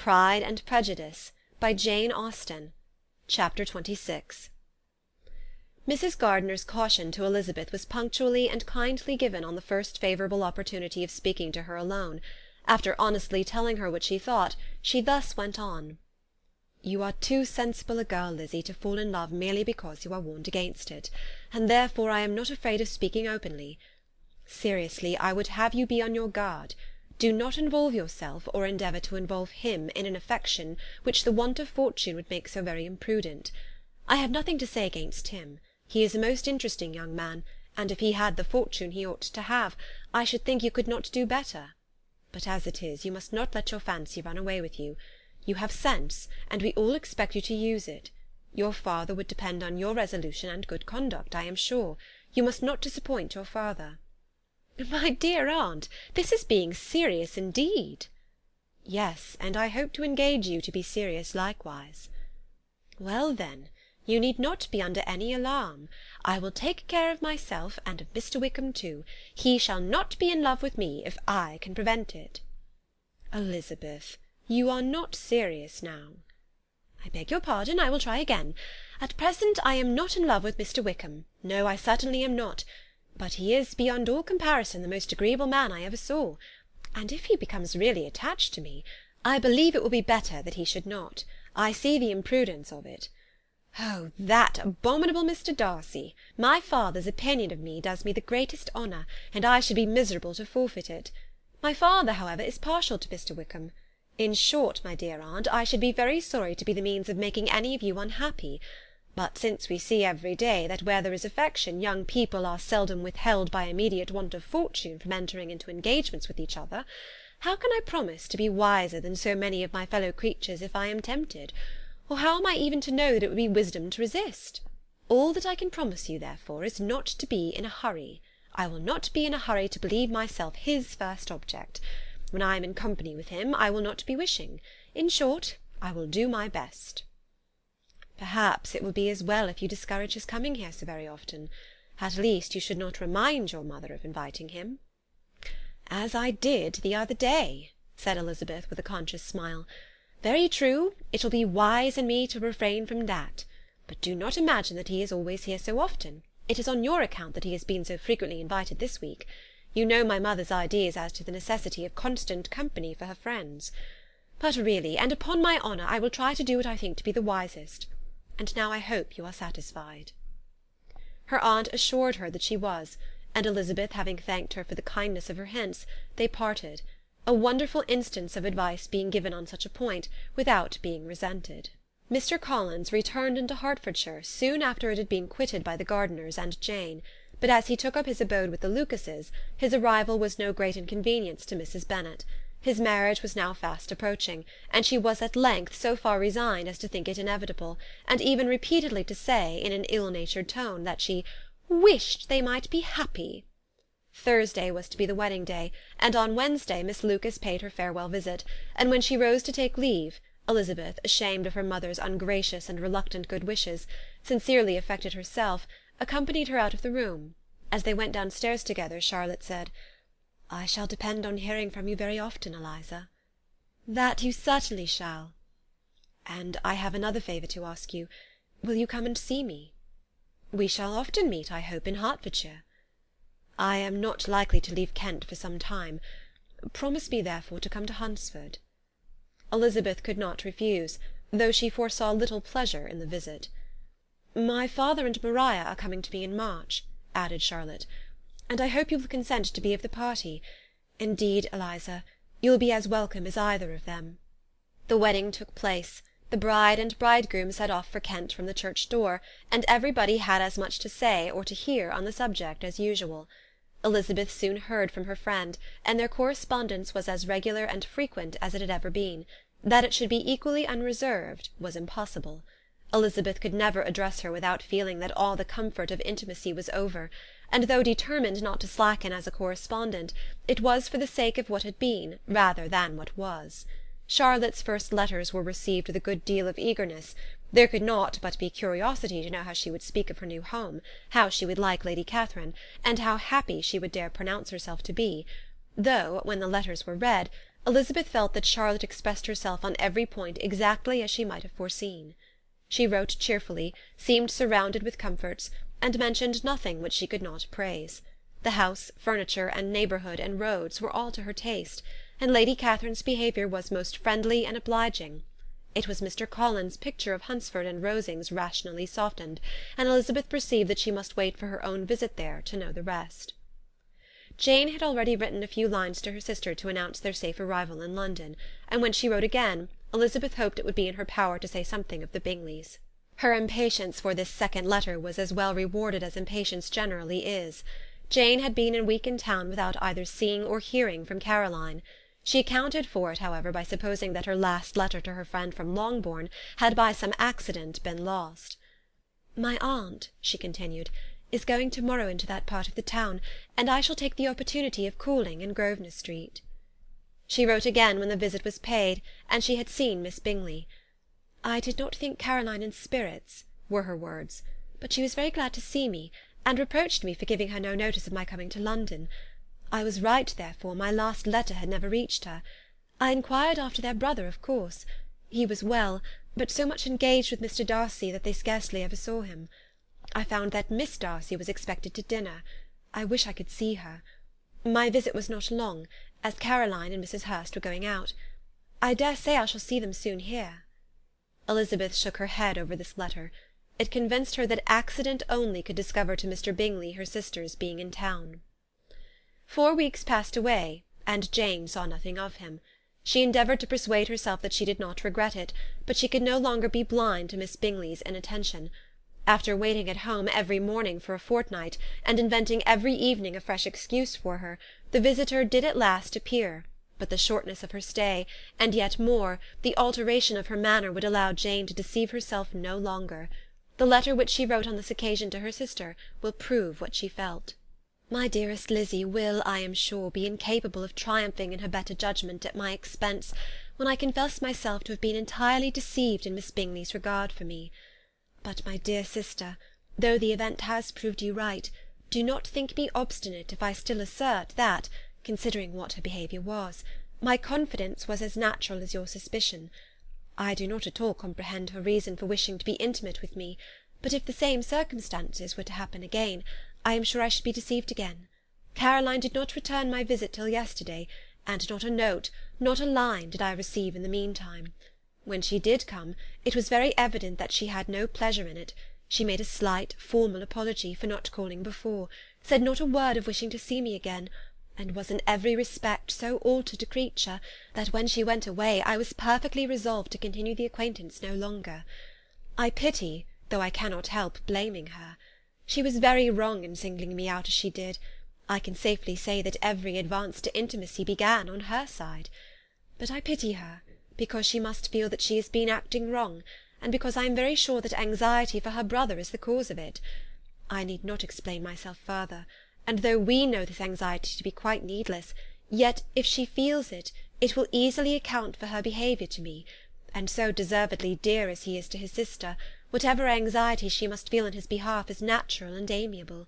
Pride and Prejudice, by Jane Austen. Chapter 26. Mrs. Gardiner's caution to Elizabeth was punctually and kindly given on the first favourable opportunity of speaking to her alone. After honestly telling her what she thought, she thus went on. "You are too sensible a girl, Lizzie, to fall in love merely because you are warned against it, and therefore I am not afraid of speaking openly. Seriously, I would have you be on your guard. Do not involve yourself, or endeavour to involve him, in an affection which the want of fortune would make so very imprudent. I have nothing to say against him. He is a most interesting young man, and if he had the fortune he ought to have, I should think you could not do better. But as it is, you must not let your fancy run away with you. You have sense, and we all expect you to use it. Your father would depend on your resolution and good conduct, I am sure. You must not disappoint your father." "My dear aunt, this is being serious indeed." "Yes, and I hope to engage you to be serious likewise." "Well, then, you need not be under any alarm. I will take care of myself, and of Mr. Wickham too. He shall not be in love with me, if I can prevent it." "Elizabeth, you are not serious now." "I beg your pardon, I will try again. At present I am not in love with Mr. Wickham. No, I certainly am not. But he is, beyond all comparison, the most agreeable man I ever saw. And if he becomes really attached to me, I believe it will be better that he should not. I see the imprudence of it. Oh, that abominable Mr. Darcy! My father's opinion of me does me the greatest honour, and I should be miserable to forfeit it. My father, however, is partial to Mr. Wickham. In short, my dear aunt, I should be very sorry to be the means of making any of you unhappy. But since we see every day that where there is affection, young people are seldom withheld by immediate want of fortune from entering into engagements with each other, how can I promise to be wiser than so many of my fellow creatures if I am tempted? Or how am I even to know that it would be wisdom to resist? All that I can promise you, therefore, is not to be in a hurry. I will not be in a hurry to believe myself his first object. When I am in company with him, I will not be wishing. In short, I will do my best." "Perhaps it will be as well if you discourage his coming here so very often. At least you should not remind your mother of inviting him." "As I did the other day," said Elizabeth with a conscious smile. "Very true, it will be wise in me to refrain from that. But do not imagine that he is always here so often. It is on your account that he has been so frequently invited this week. You know my mother's ideas as to the necessity of constant company for her friends. But really, and upon my honour, I will try to do what I think to be the wisest. And now I hope you are satisfied." Her aunt assured her that she was, and Elizabeth having thanked her for the kindness of her hints, they parted, a wonderful instance of advice being given on such a point, without being resented. Mr. Collins returned into Hertfordshire soon after it had been quitted by the Gardiners and Jane, but as he took up his abode with the Lucases, his arrival was no great inconvenience to Mrs. Bennet. His marriage was now fast approaching, and she was at length so far resigned as to think it inevitable, and even repeatedly to say, in an ill-natured tone, that she "wished they might be happy." Thursday was to be the wedding day, and on Wednesday Miss Lucas paid her farewell visit, and when she rose to take leave, Elizabeth, ashamed of her mother's ungracious and reluctant good wishes, sincerely affected herself, accompanied her out of the room. As they went downstairs together, Charlotte said, "I shall depend on hearing from you very often, Eliza." "That you certainly shall." "And I have another favour to ask you. Will you come and see me?" "We shall often meet, I hope, in Hertfordshire." "I am not likely to leave Kent for some time. Promise me, therefore, to come to Hunsford." Elizabeth could not refuse, though she foresaw little pleasure in the visit. "My father and Maria are coming to me in March," added Charlotte, "and I hope you will consent to be of the party. Indeed, Eliza, you will be as welcome as either of them." The wedding took place. The bride and bridegroom set off for Kent from the church door, and everybody had as much to say or to hear on the subject as usual. Elizabeth soon heard from her friend, and their correspondence was as regular and frequent as it had ever been. That it should be equally unreserved was impossible. Elizabeth could never address her without feeling that all the comfort of intimacy was over, and though determined not to slacken as a correspondent, it was for the sake of what had been, rather than what was. Charlotte's first letters were received with a good deal of eagerness. There could not but be curiosity to know how she would speak of her new home, how she would like Lady Catherine, and how happy she would dare pronounce herself to be, though, when the letters were read, Elizabeth felt that Charlotte expressed herself on every point exactly as she might have foreseen. She wrote cheerfully, seemed surrounded with comforts, and mentioned nothing which she could not praise. The house, furniture, and neighbourhood, and roads were all to her taste, and Lady Catherine's behaviour was most friendly and obliging. It was Mr. Collins's picture of Hunsford and Rosings rationally softened, and Elizabeth perceived that she must wait for her own visit there to know the rest. Jane had already written a few lines to her sister to announce their safe arrival in London, and when she wrote again, Elizabeth hoped it would be in her power to say something of the Bingleys. Her impatience for this second letter was as well rewarded as impatience generally is. Jane had been a week in town without either seeing or hearing from Caroline. She accounted for it, however, by supposing that her last letter to her friend from Longbourn had by some accident been lost. "My aunt," she continued, "is going to-morrow into that part of the town, and I shall take the opportunity of calling in Grosvenor Street." She wrote again when the visit was paid, and she had seen Miss Bingley. "I did not think Caroline in spirits," were her words, "but she was very glad to see me, and reproached me for giving her no notice of my coming to London. I was right, therefore, my last letter had never reached her. I inquired after their brother, of course. He was well, but so much engaged with Mr. Darcy that they scarcely ever saw him. I found that Miss Darcy was expected to dinner. I wish I could see her. My visit was not long, as Caroline and Mrs. Hurst were going out. I dare say I shall see them soon here." Elizabeth shook her head over this letter. It convinced her that accident only could discover to Mr. Bingley her sister's being in town. 4 weeks passed away, and Jane saw nothing of him. She endeavoured to persuade herself that she did not regret it, but she could no longer be blind to Miss Bingley's inattention. After waiting at home every morning for a fortnight, and inventing every evening a fresh excuse for her, the visitor did at last appear, but the shortness of her stay, and yet more, the alteration of her manner would allow Jane to deceive herself no longer. The letter which she wrote on this occasion to her sister will prove what she felt. My dearest Lizzy will, I am sure, be incapable of triumphing in her better judgment at my expense, when I confess myself to have been entirely deceived in Miss Bingley's regard for me. But, my dear sister, though the event has proved you right, do not think me obstinate if I still assert that, considering what her behaviour was, my confidence was as natural as your suspicion. I do not at all comprehend her reason for wishing to be intimate with me, but if the same circumstances were to happen again, I am sure I should be deceived again. Caroline did not return my visit till yesterday, and not a note, not a line, did I receive in the meantime. When she did come, it was very evident that she had no pleasure in it. She made a slight, formal apology for not calling before, said not a word of wishing to see me again, and was in every respect so altered a creature, that when she went away I was perfectly resolved to continue the acquaintance no longer. I pity, though I cannot help blaming her. She was very wrong in singling me out as she did. I can safely say that every advance to intimacy began on her side. But I pity her, because she must feel that she has been acting wrong, and because I am very sure that anxiety for her brother is the cause of it. I need not explain myself further, and though we know this anxiety to be quite needless, yet if she feels it, it will easily account for her behaviour to me, and so deservedly dear as he is to his sister, whatever anxiety she must feel in his behalf is natural and amiable.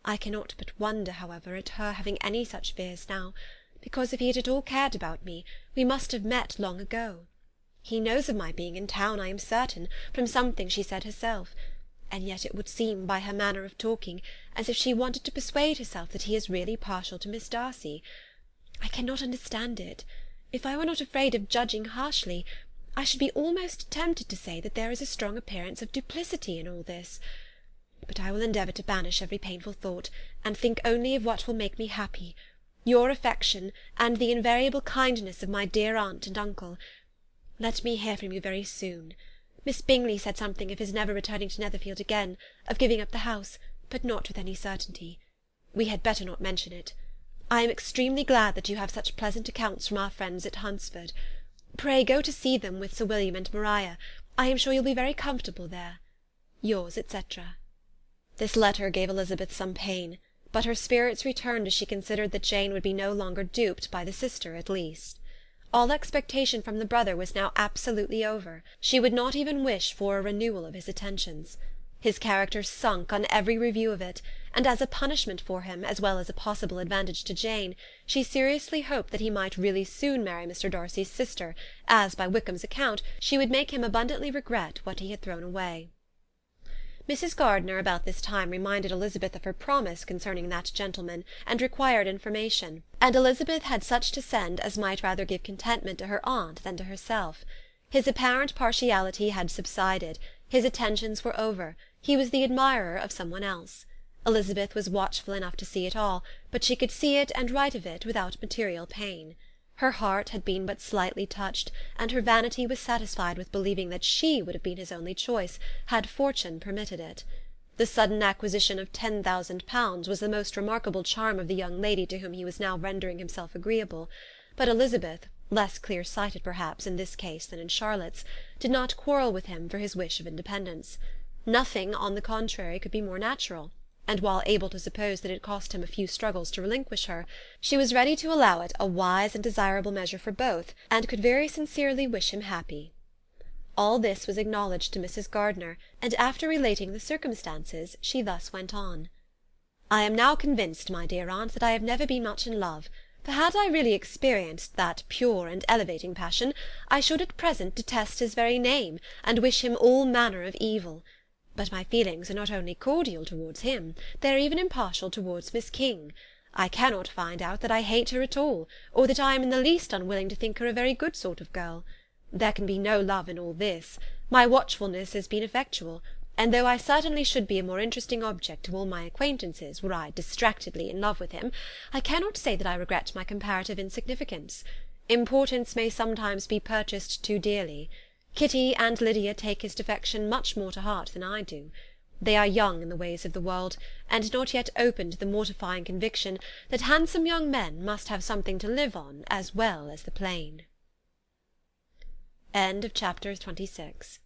I cannot but wonder, however, at her having any such fears now, because if he had at all cared about me, we must have met long ago. He knows of my being in town, I am certain, from something she said herself, and yet it would seem, by her manner of talking, as if she wanted to persuade herself that he is really partial to Miss Darcy. I cannot understand it. If I were not afraid of judging harshly, I should be almost tempted to say that there is a strong appearance of duplicity in all this. But I will endeavour to banish every painful thought, and think only of what will make me happy, your affection, and the invariable kindness of my dear aunt and uncle. Let me hear from you very soon. Miss Bingley said something of his never returning to Netherfield again, of giving up the house, but not with any certainty. We had better not mention it. I am extremely glad that you have such pleasant accounts from our friends at Hunsford. Pray go to see them with Sir William and Maria. I am sure you'll be very comfortable there. Yours, etc. This letter gave Elizabeth some pain, but her spirits returned as she considered that Jane would be no longer duped by the sister at least. All expectation from the brother was now absolutely over. She would not even wish for a renewal of his attentions. His character sunk on every review of it, and as a punishment for him, as well as a possible advantage to Jane, she seriously hoped that he might really soon marry Mr. Darcy's sister, as, by Wickham's account, she would make him abundantly regret what he had thrown away. Mrs. Gardiner about this time reminded Elizabeth of her promise concerning that gentleman, and required information, and Elizabeth had such to send as might rather give contentment to her aunt than to herself. His apparent partiality had subsided, his attentions were over, he was the admirer of some one else. Elizabeth was watchful enough to see it all, but she could see it and write of it without material pain. Her heart had been but slightly touched, and her vanity was satisfied with believing that she would have been his only choice, had fortune permitted it. The sudden acquisition of £10,000 was the most remarkable charm of the young lady to whom he was now rendering himself agreeable, but Elizabeth, less clear-sighted perhaps in this case than in Charlotte's, did not quarrel with him for his wish of independence. Nothing, on the contrary, could be more natural, and while able to suppose that it cost him a few struggles to relinquish her, she was ready to allow it a wise and desirable measure for both, and could very sincerely wish him happy. All this was acknowledged to Mrs. Gardiner, and after relating the circumstances, she thus went on. "I am now convinced, my dear aunt, that I have never been much in love, for had I really experienced that pure and elevating passion, I should at present detest his very name, and wish him all manner of evil. But my feelings are not only cordial towards him, they are even impartial towards Miss King. I cannot find out that I hate her at all, or that I am in the least unwilling to think her a very good sort of girl. There can be no love in all this. My watchfulness has been effectual, and though I certainly should be a more interesting object to all my acquaintances were I distractedly in love with him, I cannot say that I regret my comparative insignificance. Importance may sometimes be purchased too dearly. Kitty and Lydia take his defection much more to heart than I do. They are young in the ways of the world, and not yet open to the mortifying conviction that handsome young men must have something to live on as well as the plain." End of chapter 26.